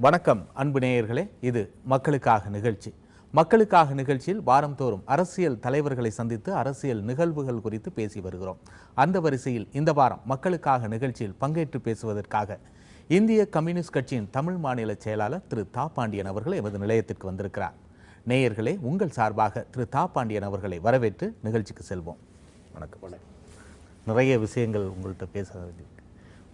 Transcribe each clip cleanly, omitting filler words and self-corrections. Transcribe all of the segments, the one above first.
வணக்கம் அன்பு நேயர்களே, இது மக்களுக்காக நிகழ்ச்சி. மக்களுக்காக நிகழ்ச்சியில் வாரந்தோறும் அரசியல் தலைவர்களை சந்தித்து அரசியல் நிகழ்வுகள் குறித்து பேசி வருகிறோம். அந்த வரிசையில் இந்த வாரம் மக்களுக்காக நிகழ்ச்சியில் பங்கேற்று பேசுவதற்காக இந்திய கம்யூனிஸ்ட் கட்சியின் தமிழ் மாநில செயலாளர் திரு தா பாண்டியன் அவர்கள் எமது நிலையத்திற்கு வந்திருக்கிறார். நேயர்களே, உங்கள் சார்பாக திரு தா பாண்டியன் அவர்களை வரவேற்று நிகழ்ச்சிக்கு செல்வோம். வணக்கம். நிறைய விஷயங்கள் உங்கள்கிட்ட பேச வேண்டியிருக்கு.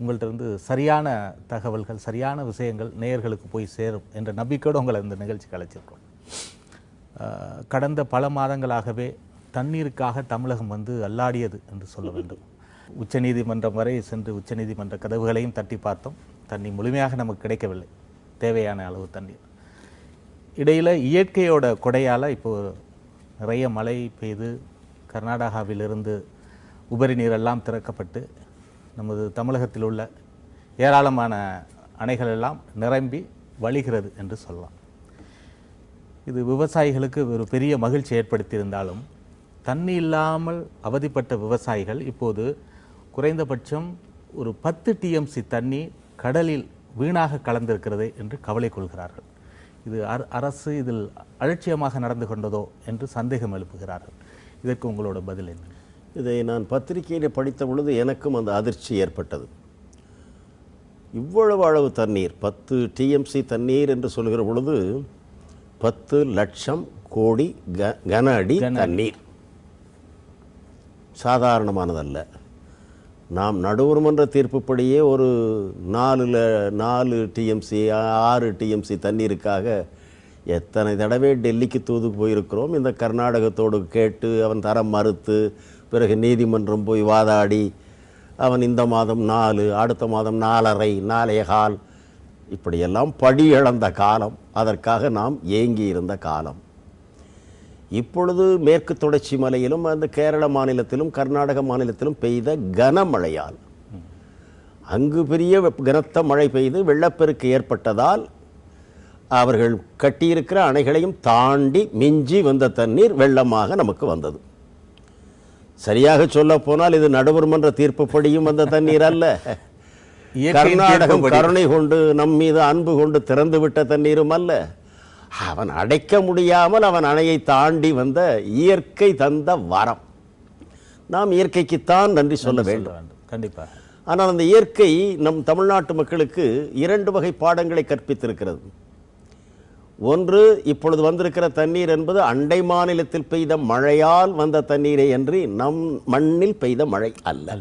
உங்கள்கிட்ட இருந்து சரியான தகவல்கள், சரியான விஷயங்கள் நேயர்களுக்கு போய் சேரும் என்ற நம்பிக்கையோடு உங்களை இந்த நிகழ்ச்சிக்கு அழைச்சிருக்கோம். கடந்த பல மாதங்களாகவே தண்ணீருக்காக தமிழகம் அல்லாடியது என்று சொல்ல வேண்டும். உச்சநீதிமன்றம் வரை சென்று உச்சநீதிமன்ற கதவுகளையும் தட்டி பார்த்தோம். தண்ணி முழுமையாக நமக்கு கிடைக்கவில்லை, தேவையான அளவு தண்ணீர். இடையில் இயற்கையோட கொடையால் இப்போது நிறைய மழை பெய்து கர்நாடகாவிலிருந்து உபரி நீரெல்லாம் திறக்கப்பட்டு நமது தமிழகத்தில் உள்ள ஏராளமான அணைகள் எல்லாம் நிரம்பி வழிகிறது என்று சொல்லலாம். இது விவசாயிகளுக்கு ஒரு பெரிய மகிழ்ச்சி ஏற்படுத்தியிருந்தாலும் தண்ணி இல்லாமல் அவதிப்பட்ட விவசாயிகள் இப்போது குறைந்தபட்சம் ஒரு 10 TMC தண்ணி கடலில் வீணாக கலந்திருக்கிறது என்று கவலை கொள்கிறார்கள். இது அரசு இதில் அலட்சியமாக நடந்து கொண்டதோ என்று சந்தேகம் எழுப்புகிறார்கள். இதற்கு உங்களோட பதில் என்ன? இதை நான் பத்திரிகையில் படித்த பொழுது எனக்கும் அந்த அதிர்ச்சி ஏற்பட்டது. இவ்வளவு அளவு தண்ணீர், 10 TMC தண்ணீர் என்று சொல்கிற பொழுது 10 லட்சம் கோடி கன அடி தண்ணீர் சாதாரணமானதல்ல. நாம் நடுவர்மன்ற தீர்ப்புப்படியே ஒரு 4 TMC 6 TMC தண்ணீருக்காக எத்தனை தடவை டெல்லிக்கு தூதுக்கு போயிருக்கிறோம். இந்த கர்நாடகத்தோடு கேட்டு அவன் தர மறுத்து பிறகு நீதிமன்றம் போய் வாதாடி அவன் இந்த மாதம் 4, அடுத்த மாதம் 4.5, 4.25 இப்படியெல்லாம் படி இழந்த காலம், அதற்காக நாம் ஏங்கி இருந்த காலம். இப்பொழுது மேற்கு தொடர்ச்சி மலையிலும் அந்த கேரள மாநிலத்திலும் கர்நாடக மாநிலத்திலும் பெய்த கனமழையால் அங்கு பெரிய கனத்த மழை பெய்து வெள்ளப்பெருக்கு ஏற்பட்டதால் அவர்கள் கட்டியிருக்கிற அணைகளையும் தாண்டி மிஞ்சி வந்த தண்ணீர் வெள்ளமாக நமக்கு வந்தது. சரியாக சொல்ல போனால் இது நடுவர்மன்ற தீர்ப்புப்படியும் வந்த தண்ணீர் அல்ல. கர்நாடகம் கருணை கொண்டு நம் மீது அன்பு கொண்டு திறந்து விட்ட தண்ணீரும் அல்ல. அவன் அடைக்க முடியாமல் அவன் அணையை தாண்டி வந்த இயற்கை தந்த வரம். நாம் இயற்கைக்குத்தான் நன்றி சொல்ல வேண்டும், கண்டிப்பாக. ஆனால் அந்த இயற்கை நம் தமிழ்நாட்டு மக்களுக்கு 2 வகை பாடங்களை கற்பித்திருக்கிறது. ஒன்று, இப்பொழுது வந்திருக்கிற தண்ணீர் என்பது அண்டை மாநிலத்தில் பெய்த மழையால் வந்த தண்ணீரை என்று நம் மண்ணில் பெய்த மழை அல்ல.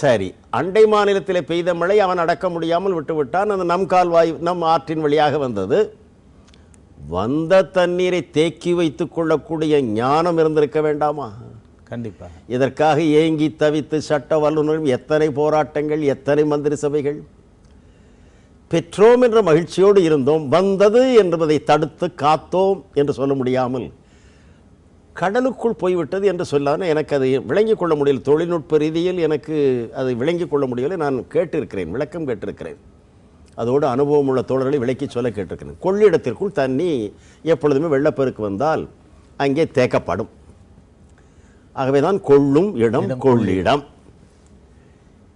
சரி, அண்டை மாநிலத்தில் பெய்த மழை அவன் அடக்க முடியாமல் விட்டுவிட்டான். அந்த நம் கால்வாய் நம் ஆற்றின் வழியாக வந்தது. வந்த தண்ணீரை தேக்கி வைத்துக் கொள்ளக்கூடிய ஞானம் இருந்திருக்க வேண்டாமா? கண்டிப்பாக. இதற்காக ஏங்கி தவித்து சட்ட வல்லுநரும் எத்தனை போராட்டங்கள், எத்தனை மந்திரி சபைகள். பெற்றோம் என்ற மகிழ்ச்சியோடு இருந்தோம். வந்தது என்பதை தடுத்து காத்தோம் என்று சொல்ல முடியாமல் கடலுக்குள் போய்விட்டது என்று சொல்லான எனக்கு அதை விளங்கிக் கொள்ள முடியல. தொழில்நுட்ப ரீதியில் எனக்கு அதை விளங்கிக் கொள்ள முடியலை. நான் கேட்டிருக்கிறேன், விளக்கம் கேட்டிருக்கிறேன். அதோடு அனுபவம் உள்ள தோழர்களை விளக்கி சொல்ல கேட்டிருக்கிறேன். கொள்ளிடத்திற்குள் தண்ணி எப்பொழுதுமே வெள்ளப்பெருக்கு வந்தால் அங்கே தேக்கப்படும். ஆகவேதான் கொள்ளும் இடம் கொள்ளிடம்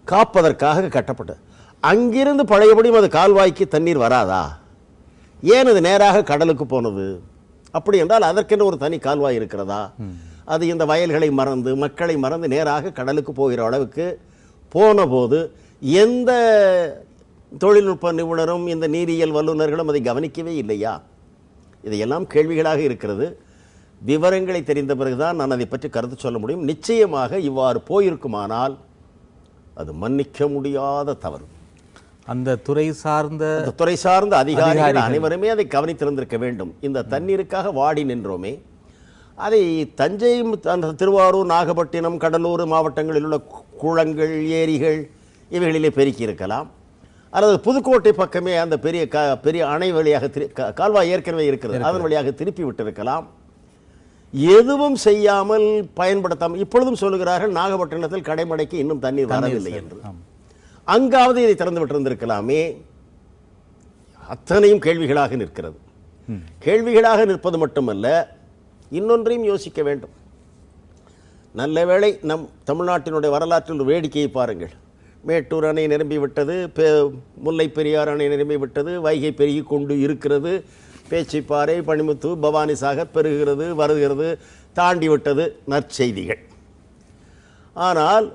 காப்பதற்காக கட்டப்பட்டது. அங்கிருந்து பழையபடியும் அது கால்வாய்க்கு தண்ணீர் வராதா? ஏன் அது நேராக கடலுக்கு போனது? அப்படி என்றால் அதற்கென்று ஒரு தனி கால்வாய் இருக்கிறதா? அது இந்த வயல்களை மறந்து மக்களை மறந்து நேராக கடலுக்கு போகிற அளவுக்கு போன போது எந்த தொழில்நுட்ப நிபுணரும் இந்த நீரியல் வல்லுநர்களும் அதை கவனிக்கவே இல்லையா? இதையெல்லாம் கேள்விகளாக இருக்கிறது. விவரங்களை தெரிந்த பிறகுதான் நான் அதை பற்றி கருத்து சொல்ல முடியும். நிச்சயமாக இவ்வாறு போயிருக்குமானால் அது மன்னிக்க முடியாத தவறு. அந்த துறை சார்ந்த அதிகாரிகள் அனைவருமே அதை கவனித்திருந்திருக்க வேண்டும். இந்த தண்ணீருக்காக வாடி நின்றோமே, அதை தஞ்சை, அந்த திருவாரூர், நாகப்பட்டினம், கடலூர் மாவட்டங்களில் உள்ள குளங்கள், ஏரிகள் இவைகளிலே பெருக்கி இருக்கலாம். அல்லது புதுக்கோட்டை பக்கமே அந்த பெரிய அணை வழியாக கால்வாய் ஏற்கனவே இருக்கிறது, அதன் வழியாக திருப்பி விட்டிருக்கலாம். எதுவும் செய்யாமல் பயன்படுத்தாமல் இப்பொழுதும் சொல்லுகிறார்கள் நாகப்பட்டினத்தில் கடைமடைக்கு இன்னும் தண்ணீர் வரவில்லை என்று. அங்காவது இதை திறந்து விட்டிருந்திருக்கலாமே. அத்தனையும் கேள்விகளாக நிற்கிறது. கேள்விகளாக நிற்பது மட்டுமல்ல, இன்னொன்றையும் யோசிக்க வேண்டும். நல்ல வேளை நம் தமிழ்நாட்டினுடைய வரலாற்றில் ஒரு வேடிக்கையை பாருங்கள். மேட்டூர் அணை நிரம்பிவிட்டது, முல்லை பெரியார் அணை நிரம்பிவிட்டது, வைகை பெருகி கொண்டு இருக்கிறது, பேச்சிப்பாறை, பனிமுத்து, பவானி சாகர் பெருகிறது வருகிறது, தாண்டி விட்டது நற்செய்திகள். ஆனால்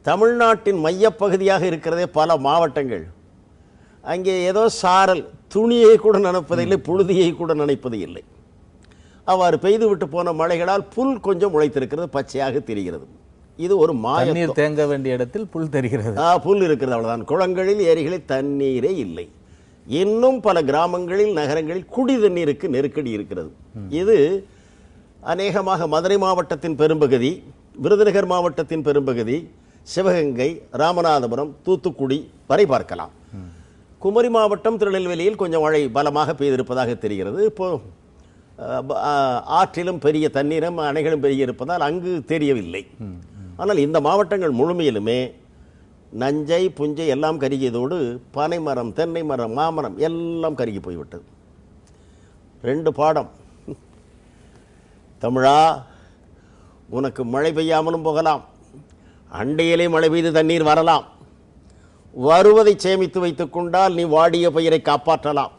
தமிழ்நாட்டின் மையப்பகுதியாக இருக்கிறதே பல மாவட்டங்கள், அங்கே ஏதோ சாரல், துணியை கூட நனைப்பதில்லை, புழுதியை கூட நனைப்பது இல்லை. அவ்வாறு பெய்து விட்டு போன மழைகளால் புல் கொஞ்சம் முளைத்திருக்கிறது, பச்சையாக தெரிகிறது. இது ஒரு நீர் தேங்க வேண்டிய இடத்தில் புல் தெரிகிறது, புல் இருக்கிறது, அவ்வளவுதான். குளங்களில் ஏரிகளில் தண்ணீரே இல்லை. இன்னும் பல கிராமங்களில் நகரங்களில் குடி தண்ணீருக்கு நெருக்கடி இருக்கிறது. இது அநேகமாக மதுரை மாவட்டத்தின் பெரும்பகுதி, விருதுநகர் மாவட்டத்தின் பெரும்பகுதி, சிவகங்கை, ராமநாதபுரம், தூத்துக்குடி வரை பார்க்கலாம். குமரி மாவட்டம், திருநெல்வேலியில் கொஞ்சம் மழை பலமாக பெய்திருப்பதாக தெரிகிறது. இப்போ ஆற்றிலும் பெரிய தண்ணீரும் அணைகளும் பெரிய இருப்பதால் அங்கு தெரியவில்லை. ஆனால் இந்த மாவட்டங்கள் முழுமையிலுமே நஞ்சை, புஞ்சை எல்லாம் கருகியதோடு பனைமரம், தென்னை மரம், மாமரம் எல்லாம் கருகி போய்விட்டது. 2 பாடம். தமிழா, உனக்கு மழை பெய்யாமலும் போகலாம், அண்டையிலே மழை பெய்து தண்ணீர் வரலாம். வருவதை சேமித்து வைத்துக் கொண்டால் நீ வாடிய பயிரை காப்பாற்றலாம்.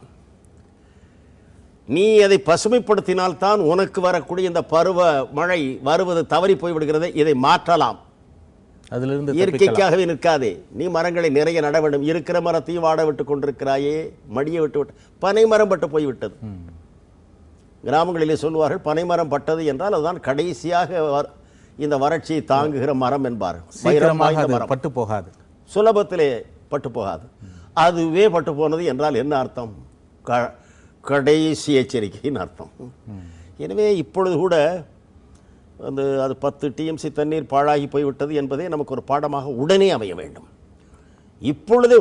நீ அதை பசுமைப்படுத்தினால்தான் உனக்கு வரக்கூடிய இந்த பருவ மழை வருவது தவறி போய்விடுகிறது, இதை மாற்றலாம். அதிலிருந்து இயற்கைக்காகவே நிற்காதே, நீ மரங்களை நிறைய நட வேண்டும். இருக்கிற மரத்தையும் வாட விட்டு கொண்டிருக்கிறாயே, மடிய விட்டு பனைமரம் பட்டு போய்விட்டது. கிராமங்களிலே சொல்வார்கள், பனைமரம் பட்டது என்றால் அதுதான் கடைசியாக இந்த வறட்சியை தாங்குகிற மரம் என்பார். பட்டு போகாது, சுலபத்திலே பட்டு போகாது. அதுவே பட்டு போனது என்றால் என்ன அர்த்தம்? கடைசி எச்சரிக்கையின் அர்த்தம். எனவே இப்பொழுது கூட அது 10 டிஎம்சி தண்ணீர் பாழாகி போய்விட்டது என்பதே நமக்கு ஒரு பாடமாக உடனே அமைய வேண்டும். இப்பொழுதே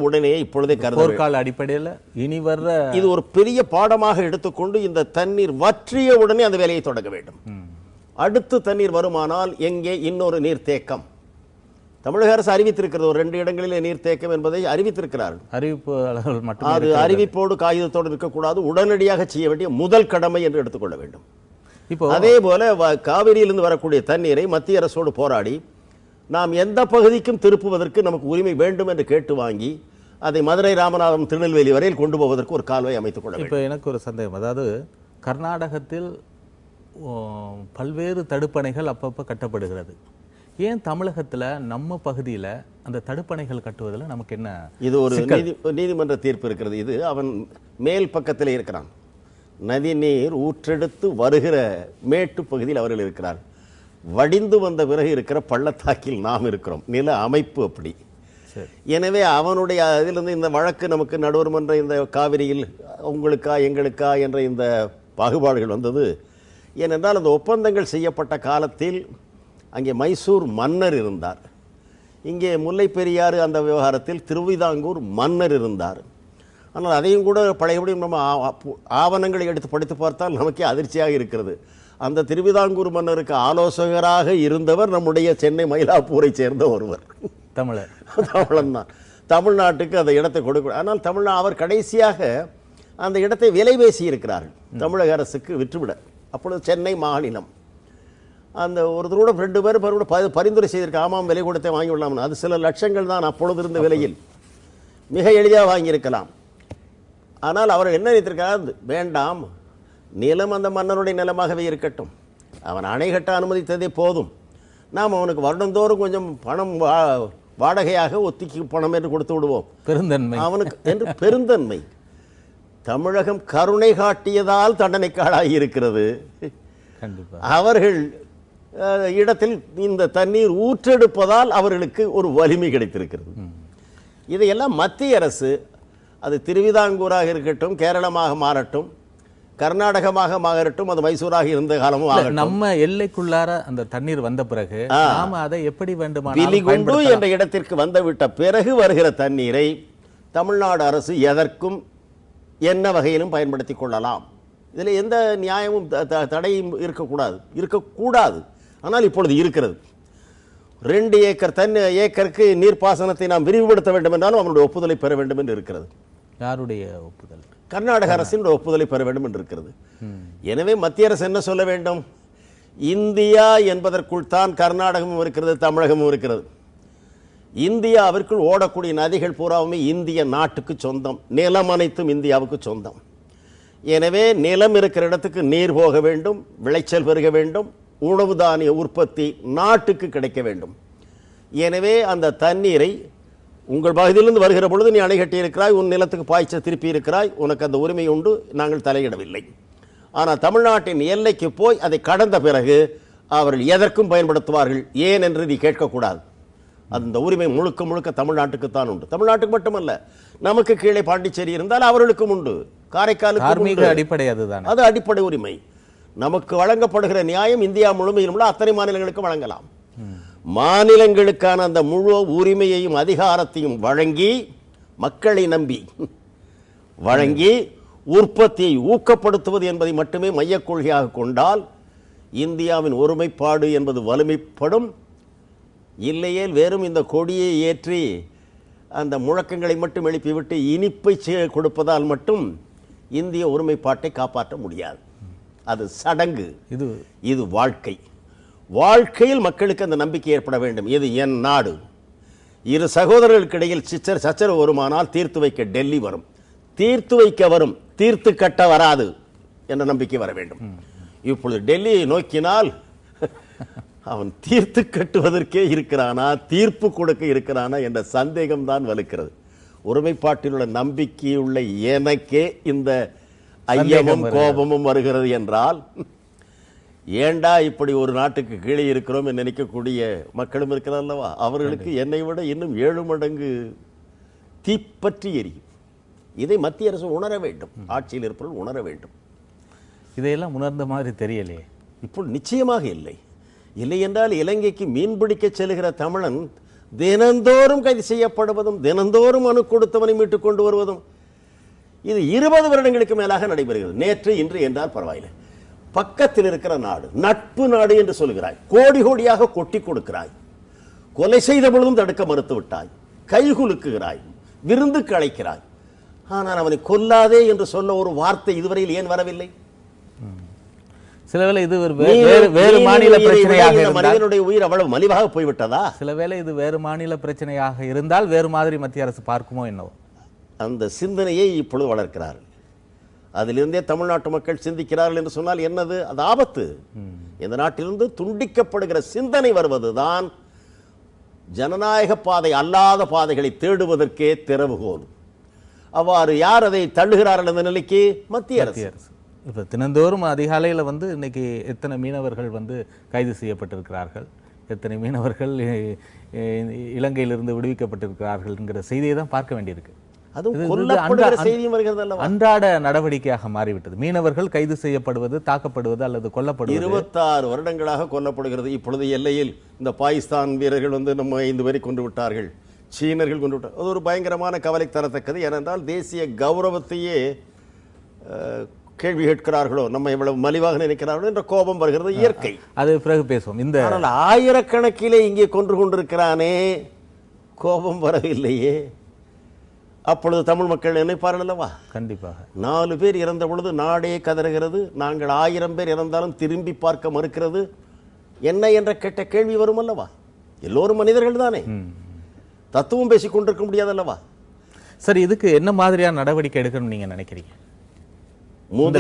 போர்க்கால அடிப்படையில் இனி வர்ற இது ஒரு பெரிய பாடமாக எடுத்துக்கொண்டு இந்த தண்ணீர் வற்றிய உடனே அந்த வேலையை தொடங்க வேண்டும். அடுத்து தண்ணீர் வருமானால் எங்கே இன்னொரு நீர்த்தேக்கம் தமிழக அரசு அறிவித்திருக்கிறது. ஒரு 2 இடங்களிலே நீர்த்தேக்கம் என்பதை அறிவித்திருக்கிறார்கள். அது அறிவிப்போடு காகிதத்தோடு இருக்கக்கூடாது, உடனடியாக செய்ய வேண்டிய முதல் கடமை என்று எடுத்துக்கொள்ள வேண்டும். இப்போ அதே போல காவிரியிலிருந்து வரக்கூடிய தண்ணீரை மத்திய அரசோடு போராடி நாம் எந்த பகுதிக்கும் திருப்புவதற்கு நமக்கு உரிமை வேண்டும் என்று கேட்டு வாங்கி அதை மதுரை, ராமநாதபுரம், திருநெல்வேலி வரையில் கொண்டு போவதற்கு ஒரு கால்வாய் அமைத்துக் கொள்ள வேண்டும். இப்போ எனக்கு ஒரு சந்தேகம், அதாவது கர்நாடகத்தில் பல்வேறு தடுப்பணைகள் அப்பப்போ கட்டப்படுகிறது, ஏன் தமிழகத்தில் நம்ம பகுதியில் அந்த தடுப்பணைகள் கட்டுவதில் நமக்கு என்ன? இது ஒரு நீதிமன்ற தீர்ப்பு இருக்கிறது. இது அவன் மேல் பக்கத்தில் இருக்கிறான், நதி நீர் ஊற்றெடுத்து வருகிற மேட்டு பகுதியில் அவர்கள் இருக்கிறார். வடிந்து வந்த பிறகு இருக்கிற பள்ளத்தாக்கில் நாம் இருக்கிறோம். நில அமைப்பு அப்படி. எனவே அவனுடைய இதிலிருந்து இந்த வழக்கு நமக்கு நடுவர் மன்ற இந்த காவிரியில் உங்களுக்கா எங்களுக்கா என்ற இந்த பாகுபாடுகள் வந்தது. ஏனென்றால் அந்த ஒப்பந்தங்கள் செய்யப்பட்ட காலத்தில் அங்கே மைசூர் மன்னர் இருந்தார், இங்கே முல்லை பெரியாறு அந்த விவகாரத்தில் திருவிதாங்கூர் மன்னர் இருந்தார். ஆனால் அதையும் கூட பழையபடி நம்ம ஆவணங்களை எடுத்து படித்து பார்த்தால் நமக்கே அதிர்ச்சியாக இருக்கிறது. அந்த திருவிதாங்கூர் மன்னருக்கு ஆலோசகராக இருந்தவர் நம்முடைய சென்னை மயிலாப்பூரை சேர்ந்த ஒருவர், தமிழன் தான். தமிழ்நாட்டுக்கு அந்த இடத்தை கொடுக்க, ஆனால் அவர் கடைசியாக அந்த இடத்தை விலை பேசி இருக்கிறார்கள் தமிழக அரசுக்கு விற்றுவிட. அப்பொழுது சென்னை மாநிலம் அந்த ஒருத்தரோட 2 பேர் பரிந்துரை செய்திருக்க, ஆமாம் விலை கொடுத்தே வாங்கி விடலாம். அது சில லட்சங்கள் தான் அப்பொழுது இருந்த விலையில், மிக எளிதாக வாங்கியிருக்கலாம். ஆனால் அவர் என்ன நினைத்திருக்கிறார், வேண்டாம், நிலம் அந்த மன்னனுடைய நிலமாகவே இருக்கட்டும், அவன் அணை கட்ட அனுமதித்ததே போதும், நாம் அவனுக்கு வருடந்தோறும் கொஞ்சம் பணம் வாடகையாக ஒத்திக்கு பணம் என்று கொடுத்து விடுவோம், பெருந்தன்மை அவனுக்கு என்று பெருந்தன்மை. தமிழகம் கருணை காட்டியதால் தண்டனைக்காளாகி இருக்கிறது. அவர்கள் இடத்தில் இந்த தண்ணீர் ஊற்றெடுப்பதால் அவர்களுக்கு ஒரு வலிமை கிடைத்திருக்கிறது. இதையெல்லாம் மத்திய அரசு, அது திருவிதாங்கூராக இருக்கட்டும், கேரளமாக மாறட்டும், கர்நாடகமாக மாறட்டும், அது மைசூராக இருந்த காலமும் ஆகட்டும், நம்ம எல்லைக்குள்ளார அந்த தண்ணீர் வந்த பிறகு நாம அதை எப்படி வேண்டுமானாலும் பிலிகுண்டு என்ற இடத்திற்கு வந்துவிட்ட பிறகு வருகிற தண்ணீரை தமிழ்நாடு அரசு எதற்கும் என்ன வகையிலும் பயன்படுத்திக் கொள்ளலாம். இதில் எந்த நியாயமும் தடையும் இருக்கக்கூடாது. ஆனால் இப்பொழுது இருக்கிறது. 2 ஏக்கருக்கு நீர்ப்பாசனத்தை நாம் விரிவுபடுத்த வேண்டும் என்றாலும் அவனுடைய ஒப்புதலை பெற வேண்டும் என்று இருக்கிறது. யாருடைய ஒப்புதல்? கர்நாடக அரசின் ஒப்புதலை பெற வேண்டும் என்று இருக்கிறது. எனவே மத்திய அரசு என்ன சொல்ல வேண்டும், இந்தியா என்பதற்குள் தான் கர்நாடகமும் இருக்கிறது, தமிழகமும் இருக்கிறது. இந்தியாவிற்குள் ஓடக்கூடிய நதிகள் பூராவுமே இந்திய நாட்டுக்கு சொந்தம், நிலம் அனைத்தும் இந்தியாவுக்கு சொந்தம். எனவே நிலம் இருக்கிற இடத்துக்கு நீர் போக வேண்டும், விளைச்சல் பெருக வேண்டும், உணவு தானிய உற்பத்தி நாட்டுக்கு கிடைக்க வேண்டும். எனவே அந்த தண்ணீரை உங்கள் பகுதியிலிருந்து வருகிற பொழுது நீ அணை கட்டி இருக்கிறாய், உன் நிலத்துக்கு பாய்ச்ச திருப்பி இருக்கிறாய், உனக்கு அந்த உரிமை உண்டு, நாங்கள் தலையிடவில்லை. ஆனால் தமிழ்நாட்டின் எல்லைக்கு போய் அதை கடந்த பிறகு அவர்கள் எதற்கும் பயன்படுத்துவார்கள், ஏன் என்று நீ கேட்கக்கூடாது. அந்த உரிமை முழுக்க முழுக்க தமிழ்நாட்டுக்குத்தான் உண்டு. தமிழ்நாட்டுக்கு மட்டுமல்ல, நமக்கு கீழே பாண்டிச்சேரி இருந்தால் அவர்களுக்கும் உண்டு, காரைக்காலுக்கு அடிப்படை அதுதான். அது அடிப்படை உரிமை. நமக்கு வழங்கப்படுகிற நியாயம் இந்தியா முழுமையிலும் உள்ள அத்தனை மாநிலங்களுக்கு வழங்கலாம். மாநிலங்களுக்கான அந்த முழு உரிமையையும் அதிகாரத்தையும் வழங்கி, மக்களை நம்பி வழங்கி உற்பத்தியை ஊக்கப்படுத்துவது என்பதை மட்டுமே மையக் கொள்கையாக கொண்டால் இந்தியாவின் ஒருமைப்பாடு என்பது வலிமைப்படும். இல்லையேல் வெறும் இந்த கொடியை ஏற்றி அந்த முழக்கங்களை மட்டும் எழுப்பிவிட்டு இனிப்பை கொடுப்பதால் மட்டும் இந்திய ஒருமைப்பாட்டை காப்பாற்ற முடியாது. அது சடங்கு, இது வாழ்க்கை. வாழ்க்கையில் மக்களுக்கு அந்த நம்பிக்கை ஏற்பட வேண்டும். இது என் நாடு. இரு சகோதரர்களுக்கு இடையில் சச்சரவு வருமானால் தீர்த்து வைக்க டெல்லி வரும், தீர்த்து வைக்க வரும், தீர்த்து கட்ட வராது என்ற நம்பிக்கை வர வேண்டும். இப்பொழுது டெல்லியை நோக்கினால் அவன் தீர்த்து கட்டுவதற்கே இருக்கிறானா, தீர்ப்பு கொடுக்க இருக்கிறானா என்ற சந்தேகம் தான் வலுக்கிறது. ஒருமைப்பாட்டில் உள்ள நம்பிக்கையுள்ள எனக்கே இந்த ஐயமும் கோபமும் வருகிறது என்றால், ஏண்டா இப்படி ஒரு நாட்டுக்கு கீழே இருக்கிறோம் என்று நினைக்கக்கூடிய மக்களும் இருக்கிறார் அல்லவா, அவர்களுக்கு என்னை விட இன்னும் 7 மடங்கு தீப்பற்றி எரியும். இதை மத்திய அரசு உணர வேண்டும், ஆட்சியில் இருப்பவர்கள் உணர வேண்டும். இதையெல்லாம் உணர்ந்த மாதிரி தெரியலையே. இப்போ நிச்சயமாக இல்லை. இல்லை என்றால் இலங்கைக்கு மீன்பிடிக்க செல்கிற தமிழன் தினந்தோறும் கைது செய்யப்படுவதும், தினந்தோறும் மனு கொடுத்தவனை மீட்டுக் கொண்டு வருவதும், இது 20 வருடங்களுக்கு மேலாக நடைபெறுகிறது. நேற்று இன்று என்றால் பரவாயில்லை. பக்கத்தில் இருக்கிற நாடு, நட்பு நாடு என்று சொல்கிறாய், கோடி கோடியாக கொட்டி கொடுக்கிறாய், கொலை செய்த பொழுதும் தடுக்க மறுத்து விட்டாய், கைகுலுக்குகிறாய், விருந்துக்கு அழைக்கிறாய். ஆனால் அவனை கொல்லாதே என்று சொல்ல ஒரு வார்த்தை இதுவரையில் ஏன் வரவில்லை? சிலவேளை இது வேறு மாநில பிரச்சனையாக இருந்தால், மனிதனுடைய உயிர் அவ்வளவு மலிவாக போய்விட்டதா? சிலவேளை இது வேறு மாநில பிரச்சனையாக இருந்தால் வேறு மாதிரி மத்திய அரசு பார்க்குமோ என்னவோ. அந்த சிந்தனையை இப்பொழுது வளர்க்கிறார்கள். அதிலிருந்தே தமிழ்நாட்டு மக்கள் சிந்திக்கிறார்கள் என்று சொன்னால் என்னது? அது ஆபத்து. இந்த நாட்டிலிருந்து துண்டிக்கப்படுகிற சிந்தனை வருவதுதான் ஜனநாயக பாதை அல்லாத பாதைகளை தேடுவதற்கே திறவுகோல். அவ்வாறு யார் அதை தள்ளுகிறார்கள் அந்த நிலைக்கு? மத்திய அரசு. இப்போ தினந்தோறும் அதிகாலையில் இன்னைக்கு எத்தனை மீனவர்கள் கைது செய்யப்பட்டிருக்கிறார்கள், எத்தனை மீனவர்கள் இலங்கையிலிருந்து விடுவிக்கப்பட்டிருக்கிறார்கள்ங்கிற செய்தியை தான் பார்க்க வேண்டியிருக்கு. அன்றாட நடவடிக்கையாக மாறிவிட்டது. மீனவர்கள் கைது செய்யப்படுவது, தாக்கப்படுவது அல்லது கொல்லப்படுவது 26 வருடங்களாக கொல்லப்படுகிறது. இப்பொழுது எல்லையில் இந்த பாகிஸ்தான் வீரர்கள் நம்ம 5 பேரை கொண்டு விட்டார்கள், சீனர்கள் கொண்டு விட்டார். அது ஒரு பயங்கரமான கவலை தரத்தக்கது. ஏனென்றால் தேசிய கௌரவத்தையே கேள்வி கேட்கிறார்களோ, நம்ம இவ்வளவு மலிவாக நினைக்கிறார்களோ என்ற கோபம் வருகிறது. இயற்கை. அது பிறகு பேசுவோம். இந்த ஆயிரக்கணக்கிலே இங்கே கொன்று கொண்டிருக்கிறானே, கோபம் வரவில்லையே. அப்பொழுது தமிழ் மக்கள் நினைப்பார்கள் அல்லவா? கண்டிப்பாக. 4 பேர் இறந்த பொழுது நாடே கதறுகிறது, நாங்கள் 1000 பேர் இறந்தாலும் திரும்பி பார்க்க மறுக்கிறது என்ன என்ற கெட்ட கேள்வி வரும் அல்லவா? எல்லோரும் மனிதர்கள் தானே, தத்துவம் பேசிக் கொண்டிருக்க முடியாது அல்லவா? சரி, இதுக்கு என்ன மாதிரியான நடவடிக்கை எடுக்கணும் நீங்க நினைக்கிறீங்க?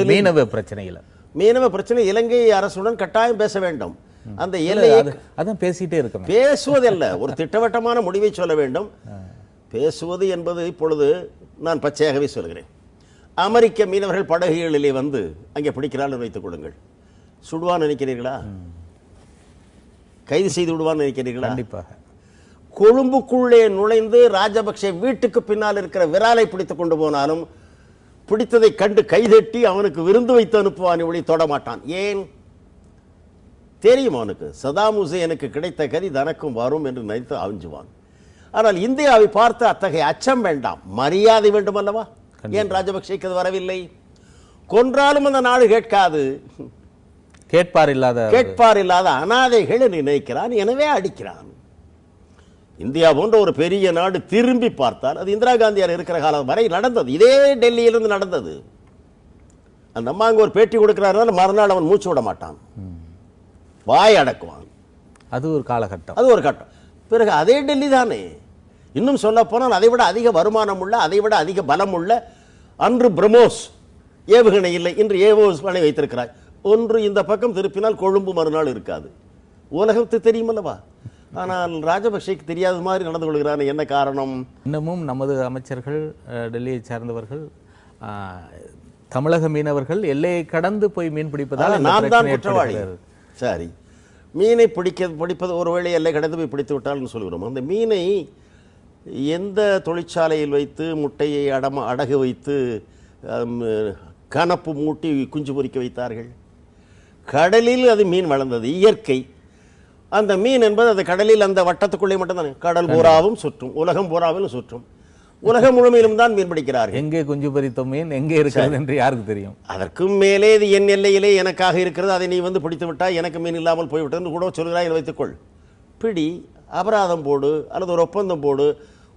மீனவ பிரச்சனையில, மீனவ பிரச்சனை இலங்கை அரசுடன் கட்டாயம் பேச வேண்டும். அந்த எல்லையை அதான் பேசிட்டே இருக்கணும். பேசுவதல்ல, ஒரு திட்டவட்டமான முடிவை சொல்ல வேண்டும். பேசுவது என்பது இப்பொழுது நான் பச்சையாகவே சொல்கிறேன். அமெரிக்க மீனவர்கள் படகுகளிலே அங்கே பிடிக்கிறார்கள் வைத்துக் கொள்ளுங்கள். சுடுவான்னு நினைக்கிறீர்களா? கைது செய்து விடுவான்னு நினைக்கிறீர்களா? கண்டிப்பாக. கொழும்புக்குள்ளே நுழைந்து ராஜபக்சே வீட்டுக்கு பின்னால் இருக்கிற விராலை பிடித்துக் கொண்டு போனாலும் பிடித்ததை கண்டு கைதட்டி அவனுக்கு விருந்து வைத்து அனுப்புவான், ஒளி தொடமாட்டான். ஏன் தெரியும் அவனுக்கு, சதாம் ஹுசேனுக்கு கிடைத்த கதி தனக்கும் வரும் என்று நினைத்து அவிஞ்சுவான். ஆனால் இந்தியாவை பார்த்து அத்தகைய அச்சம் வேண்டாம், மரியாதை வேண்டும் அல்லவா? ஏன் ராஜபக்சேக்கு அது வரவில்லை? கொன்றாலும் அந்த நாடு கேட்காது, கேட்பார் இல்லாத அனாதைகள் நினைக்கிறான், எனவே அடிக்கிறான். இந்தியா போன்ற ஒரு பெரிய நாடு திரும்பி பார்த்தால் அது இந்திரா காந்தியார் இருக்கிற காலம் வரை நடந்தது. இதே டெல்லியிலிருந்து நடந்தது. அந்த அம்மா அங்கே ஒரு பேட்டி கொடுக்கிறார்கள், மறுநாள் அவன் மூச்சு விட மாட்டான், வாய் அடக்குவான். அது ஒரு காலகட்டம். அது ஒரு கட்டம். பிறகு அதே டெல்லி தானே. இன்னும் சொல்ல போனால் அதை விட அதிக வருமானம் உள்ள, அதை விட அதிக பலம் உள்ள, அன்று பிரம்மோஸ் ஏவுகணை இல்லை, இன்று ஏவுகணை வைத்திருக்கிறார். ஒன்று இந்த பக்கம் திருப்பினால் கொழும்பு மறுநாள் இருக்காது. உலகத்துக்கு தெரியுமல்லவா? ஆனால் ராஜபக்சேக்கு தெரியாத மாதிரி நடந்து கொள்கிறான். என்ன காரணம்? இன்னமும் நமது அமைச்சர்கள், டெல்லியை சார்ந்தவர்கள், தமிழக மீனவர்கள் எல்லையை கடந்து போய் மீன் பிடிப்பதால் நான் தான் குற்றவாளி. சரி, மீனை பிடிப்பது ஒருவேளை எல்லை கடந்து போய் பிடித்து விட்டால்னு சொல்கிறோம். அந்த மீனை எந்த தொழிற்சாலையில் வைத்து முட்டையை அடகு வைத்து கனப்பு மூட்டி குஞ்சு பொறிக்க வைத்தார்கள்? கடலில் அது மீன் வளர்ந்தது, இயற்கை. அந்த மீன் என்பது அந்த கடலில் அந்த வட்டத்துக்குள்ளே மட்டும்தானே, கடல் பூராவும் சுற்றும், உலகம் பூராவிலும் சுற்றும். உலகம் முழுமையிலும் தான் மீன் பிடிக்கிறார்கள். எங்கே குஞ்சு பொறித்த மீன் எங்கே இருக்கிறது என்று யாருக்கு தெரியும்? அதற்கும் மேலே இது என் எல்லையிலே எனக்காக இருக்கிறது, அதை நீ வந்து பிடித்து விட்டால் எனக்கு மீன் இல்லாமல் போய்விட்டதுன்னு கூட சொல்கிறாய், வைத்துக்கொள். பிடி, அபராதம் போடு, அல்லது ஒரு ஒப்பந்தம் போடு,